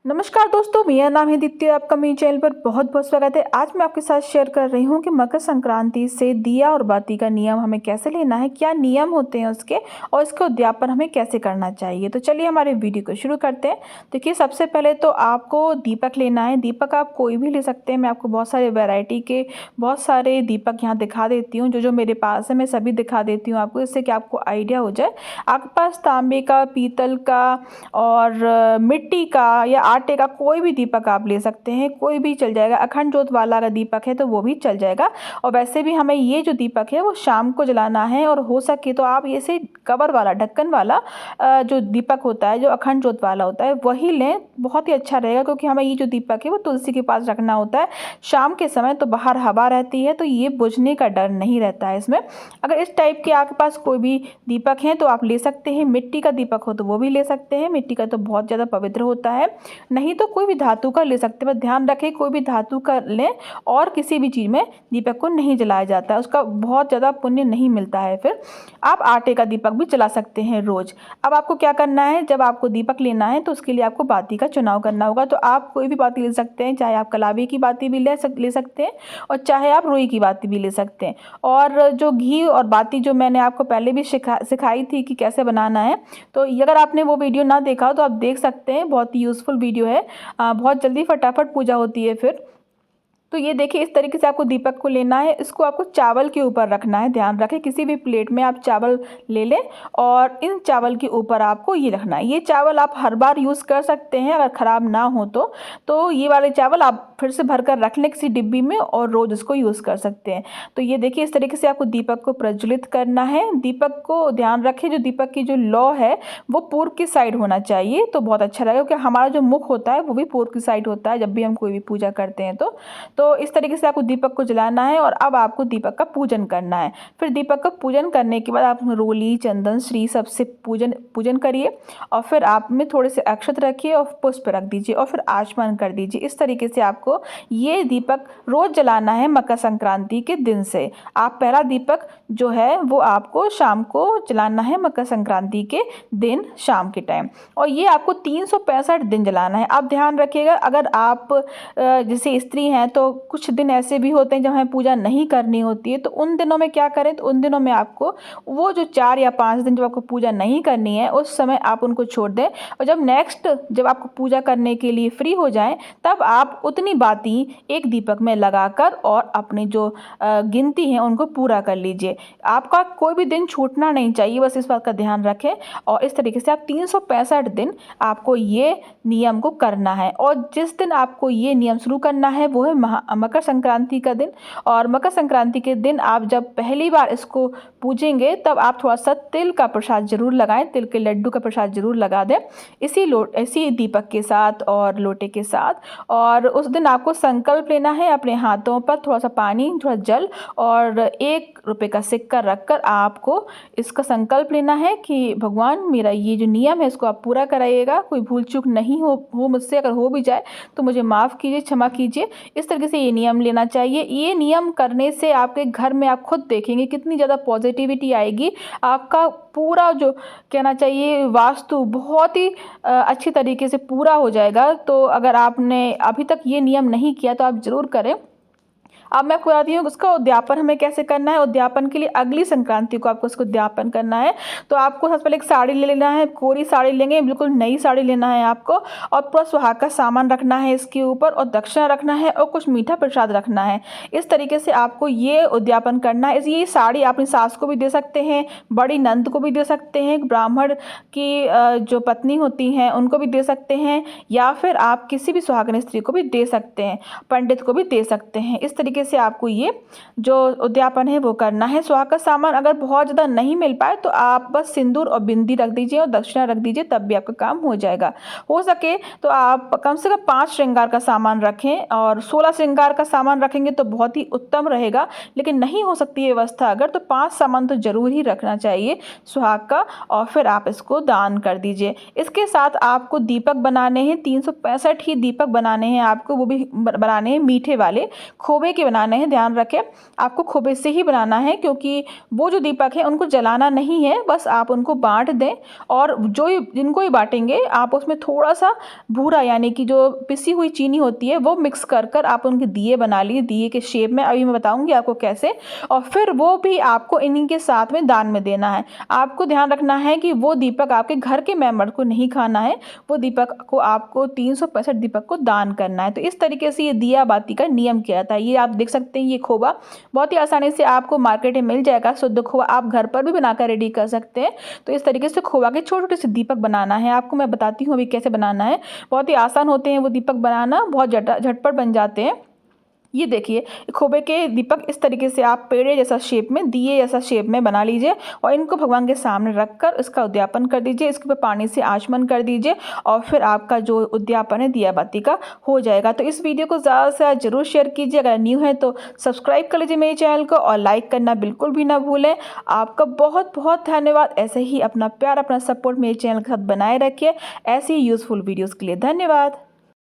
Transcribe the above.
नमस्कार दोस्तों, मेरा नाम है दीप्ति। आपका मेरे चैनल पर बहुत बहुत स्वागत है। आज मैं आपके साथ शेयर कर रही हूँ कि मकर संक्रांति से दिया और बाती का नियम हमें कैसे लेना है, क्या नियम होते हैं उसके, और इसका उद्यापन हमें कैसे करना चाहिए। तो चलिए हमारे वीडियो को शुरू करते हैं। देखिए, सबसे पहले तो आपको दीपक लेना है। दीपक आप कोई भी ले सकते हैं। मैं आपको बहुत सारे वैरायटी के बहुत सारे दीपक यहाँ दिखा देती हूँ। जो मेरे पास है मैं सभी दिखा देती हूँ आपको, इससे कि आपको आइडिया हो जाए। आपके पास तांबे का, पीतल का और मिट्टी का या आटे का कोई भी दीपक आप ले सकते हैं, कोई भी चल जाएगा। अखंड जोत वाला अगर दीपक है तो वो भी चल जाएगा। और वैसे भी हमें ये जो दीपक है वो शाम को जलाना है, और हो सके तो आप ये से कवर वाला, ढक्कन वाला जो दीपक होता है, जो अखंड जोत वाला होता है, वही लें। बहुत ही अच्छा रहेगा, क्योंकि हमें ये जो दीपक है वो तुलसी के पास रखना होता है शाम के समय। तो बाहर हवा रहती है तो ये बुझने का डर नहीं रहता है इसमें। अगर इस टाइप के आपके पास कोई भी दीपक हैं तो आप ले सकते हैं। मिट्टी का दीपक हो तो वो भी ले सकते हैं। मिट्टी का तो बहुत ज़्यादा पवित्र होता है। नहीं तो कोई भी धातु का ले सकते हैं। बस ध्यान रखें, कोई भी धातु का लें, और किसी भी चीज़ में दीपक को नहीं जलाया जाता है, उसका बहुत ज़्यादा पुण्य नहीं मिलता है। फिर आप आटे का दीपक भी जला सकते हैं रोज़। अब आपको क्या करना है, जब आपको दीपक लेना है तो उसके लिए आपको बाती का चुनाव करना होगा। तो आप कोई भी बाती ले सकते हैं, चाहे आप कलावी की बाती भी ले सकते हैं, और चाहे आप रुई की बाती भी ले सकते हैं। और जो घी और बाती जो मैंने आपको पहले भी सिखाई थी कि कैसे बनाना है, तो अगर आपने वो वीडियो ना देखा हो तो आप देख सकते हैं। बहुत ही यूज़फुल वीडियो है। बहुत जल्दी फटाफट पूजा होती है फिर। तो ये देखिए, इस तरीके से आपको दीपक को लेना है। इसको आपको चावल के ऊपर रखना है। ध्यान रखें, किसी भी प्लेट में आप चावल ले लें, और इन चावल के ऊपर आपको ये रखना है। ये चावल आप हर बार यूज़ कर सकते हैं अगर ख़राब ना हो तो ये वाले चावल आप फिर से भर कर रख लें किसी डिब्बी में, और रोज़ इसको यूज़ कर सकते हैं। तो ये देखिए, इस तरीके से आपको दीपक को प्रज्वलित करना है। दीपक को ध्यान रखें, जो दीपक की जो लौ है वो पूर्व की साइड होना चाहिए, तो बहुत अच्छा रहेगा। क्योंकि हमारा जो मुख होता है वो भी पूर्व की साइड होता है जब भी हम कोई भी पूजा करते हैं। तो इस तरीके से आपको दीपक को जलाना है, और अब आपको दीपक का पूजन करना है। फिर दीपक का पूजन करने के बाद आप रोली, चंदन, श्री सबसे पूजन करिए, और फिर आप में थोड़े से अक्षत रखिए और पुष्प रख दीजिए, और फिर आचमन कर दीजिए। इस तरीके से आपको ये दीपक रोज जलाना है मकर संक्रांति के दिन से। आप पहला दीपक जो है वो आपको शाम को जलाना है, मकर संक्रांति के दिन शाम के टाइम। और ये आपको 365 दिन जलाना है। आप ध्यान रखिएगा, अगर आप जैसे स्त्री हैं तो कुछ दिन ऐसे भी होते हैं जब हमें पूजा नहीं करनी होती है, तो उन दिनों में क्या करें, तो उन दिनों में आपको वो जो 4 या 5 दिन जब आपको पूजा नहीं करनी है उस समय आप उनको छोड़ दें, और जब आपको पूजा करने के लिए फ्री हो जाएं तब आप उतनी बाती एक दीपक में लगाकर और अपनी जो गिनती है उनको पूरा कर लीजिए। आपका कोई भी दिन छूटना नहीं चाहिए, बस इस बात का ध्यान रखें। और इस तरीके से आप 365 दिन आपको ये नियम को करना है। और जिस दिन आपको ये नियम शुरू करना है वो है मकर संक्रांति का दिन। और मकर संक्रांति के दिन आप जब पहली बार इसको पूजेंगे तब आप थोड़ा सा तिल का प्रसाद जरूर लगाएं, तिल के लड्डू का प्रसाद जरूर लगा दें इसी दीपक के साथ और लोटे के साथ। और उस दिन आपको संकल्प लेना है, अपने हाथों पर थोड़ा सा पानी, थोड़ा जल और 1 रुपये का सिक्का रखकर आपको इसका संकल्प लेना है कि भगवान, मेरा ये जो नियम है इसको आप पूरा कराइएगा। कोई भूल चूक नहीं हो मुझसे, अगर हो भी जाए तो मुझे माफ़ कीजिए, क्षमा कीजिए। इस तरीके से ये नियम लेना चाहिए। ये नियम करने से आपके घर में आप खुद देखेंगे कितनी ज़्यादा पॉजिटिविटी आएगी। आपका पूरा जो कहना चाहिए वास्तु बहुत ही अच्छी तरीके से पूरा हो जाएगा। तो अगर आपने अभी तक ये नियम नहीं किया तो आप ज़रूर करें। अब मैं आपको बताती हूँ उसका उद्यापन हमें कैसे करना है। उद्यापन के लिए अगली संक्रांति को आपको उसको उद्यापन करना है। तो आपको सबसे पहले एक साड़ी ले लेना है, कोरी साड़ी लेंगे, बिल्कुल नई साड़ी लेना है आपको, और पूरा सुहाग का सामान रखना है इसके ऊपर, और दक्षिणा रखना है, और कुछ मीठा प्रसाद रखना है। इस तरीके से आपको ये उद्यापन करना है। ये साड़ी अपनी सास को भी दे सकते हैं, बड़ी नंद को भी दे सकते हैं, ब्राह्मण की जो पत्नी होती हैं उनको भी दे सकते हैं, या फिर आप किसी भी सुहागन स्त्री को भी दे सकते हैं, पंडित को भी दे सकते हैं। इस तरीके से आपको ये जो उद्यापन है वो करना है। सुहाग का सामान अगर बहुत ज़्यादा नहीं मिल पाए तो आप बस सिंदूर और बिंदी रख दीजिए और दक्षिणा रख दीजिए, तब भी आपका काम हो जाएगा। हो सके तो आप कम से कम 5 श्रृंगार का सामान रखें, और 16 श्रृंगार का सामान रखेंगे तो बहुत ही उत्तम रहेगा। लेकिन नहीं हो सकती है व्यवस्था अगर, तो 5 सामान तो जरूर ही रखना चाहिए सुहाग का, और फिर आप इसको दान कर दीजिए। इसके साथ आपको दीपक बनाने हैं, 365 ही दीपक बनाने हैं आपको, वो भी बनाने हैं मीठे वाले, खोबे के ही बनाने हैं, ध्यान रखें आपको खोबे से ही बनाना है, क्योंकि वो जो दीपक है उनको जलाना नहीं है, बस आप उनको बांट दें। और जिनको ही बांटेंगे आप उसमें थोड़ा सा भूरा यानी कि जो पिसी हुई चीनी होती है वो मिक्स कर कर आप उनके दिए बना लिए, दिए के शेप में। अभी मैं बताऊंगी आपको कैसे। और फिर वो भी आपको इन्हीं के साथ में दान में देना है। आपको ध्यान रखना है कि वो दीपक आपके घर के मेंबर को नहीं खाना है, वो दीपक को आपको 365 दीपक को दान करना है। तो इस तरीके से ये दिया बाती का नियम किया जाता है। ये आप देख सकते हैं, ये खोबा बहुत ही आसानी से आपको मार्केट में मिल जाएगा। शुद्ध खोबा आप घर पर भी बनाकर रेडी कर सकते हैं। तो इस तरीके से खोबा के छोटे छोटे से दीपक बनाना है। आपको मैं बताती हूँ अभी कैसे बनाना है। बहुत ही आसान होते हैं वो दीपक बनाना, बहुत झटपट बन जाते हैं। ये देखिए खोबे के दीपक इस तरीके से आप पेड़े जैसा शेप में, दिए जैसा शेप में बना लीजिए और इनको भगवान के सामने रखकर इसका उद्यापन कर दीजिए। इसके ऊपर पानी से आचमन कर दीजिए और फिर आपका जो उद्यापन है दिया बाती का हो जाएगा। तो इस वीडियो को ज़्यादा से ज़्यादा जरूर शेयर कीजिए। अगर न्यू है तो सब्सक्राइब कर लीजिए मेरे चैनल को और लाइक करना बिल्कुल भी ना भूलें। आपका बहुत बहुत धन्यवाद। ऐसे ही अपना प्यार, अपना सपोर्ट मेरे चैनल के साथ बनाए रखिए, ऐसी ही यूज़फुल वीडियोज़ के लिए। धन्यवाद।